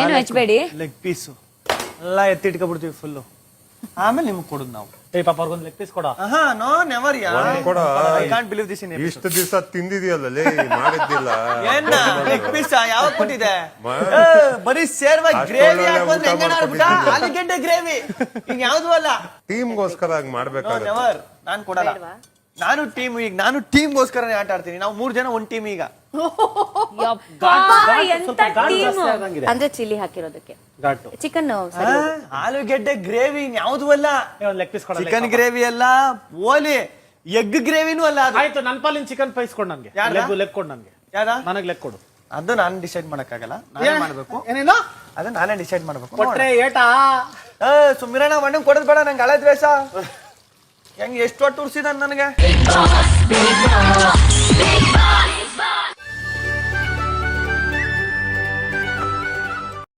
ಏನು ಹಚ್ಬೇಡಿ. Leg piece ಎಲ್ಲ ಎತ್ತಿಟ್ಕೊಬಿಡ್ತೀವಿ full. ಆಮೇಲೆ ನಿಮ್ಗೆ ಕೊಡುದು ನಾವು. ಏ ಪಾಪ ಅವ್ರಿಗೊಂದು ಲೆಗ್ ಪೀಸ್ ಕೊಡ. ನೋ ನೆವರ್ ಯಾ. ಕೊಡ. I can't believe this in ಇಷ್ಟು ದಿವಸ ತಿಂದಿದೆಯಲ್ಲ ಮಾಡಿದ್ದಿಲ್ಲ. ಏನ ಲೆಗ್ ಪೀಸ್ ಯಾವಾಗ ಕೊಟ್ಟಿದೆ? ಬರೀ ಸೇರ್ವಾಗಿ ಗ್ರೇವಿ ಹಾಕೊಂಡ್ರೆ ಹೆಂಗಣ ಆಗ್ಬಿಟ್ಟ? ಆಲೂಗೆಡ್ಡೆ ಗ್ರೇವಿ ಈಗ ಯಾವ್ದು ಅಲ್ಲ. ಟೀಮ್ಗೋಸ್ಕರ ಹಂಗ್ ಮಾಡ್ಬೇಕಾಗುತ್ತೆ. ನೆವರ್, ನಾನ್ ಕೊಡಲ್ಲ. ನಾನು ಟೀಮ್ಗೋಸ್ಕರನೇ ಆಟ ಆಡ್ತೀನಿ. ನಾವು 3 ಜನ ಒಂದ್ ಟೀಮ್ ಈಗ. ಎಂತ ಟೀಮ್ ಅಂದ್ರೆ ಚಿಲ್ಲಿ ಹಾಕಿರೋದಕ್ಕೆ ಘಾಟು ಚಿಕನ್ ಆಲೂಗೆಡ್ಡೆ ಗ್ರೇವಿ ಯಾವ್ದು ಅಲ್ಲ. ಲೆಗ್ ಪೀಸ್ ಕೊಡ. ಚಿಕನ್ ಗ್ರೇವಿ ಅಲ್ಲ, ಓಲಿ ಎಗ್ ಗ್ರೇವಿನೂ ಅಲ್ಲ. ಆಯ್ತು, ನನ್ ಪಾಲಿನ ಚಿಕನ್ ಪೈಸ್ ಕೊಡ್ ನನ್ಗೆ. ಲೆಗ್ ಕೊಡ್ ನನ್ಗೆ. ಯಾರ? ನನಗ್ ಲೆಗ್ ಕೊಡು. ಅದು ನಾನು ಡಿಸೈಡ್ ಮಾಡಕ್ಕಾಗಲ್ಲ. ನಾನೇ ಮಾಡ್ಬೇಕು. ಏನೇನೋ ಅದು ನಾನೇ ಡಿಸೈಡ್ ಮಾಡ್ಬೇಕು. ಕೊಟ್ರೆ ಏಟಾ? ಸುಮ್ಮಿರಣ್ಣ ಮಣ್ಣಂಗ್ ಕೊಡದ್ ಬೇಡ, ನಂಗೆ ಹಳೆ ದ್ವೇಷ. ಹೆಂಗ್ ಎಷ್ಟು ಒಟ್ಟು ಉರ್ಸಿದ ನನಗೆ.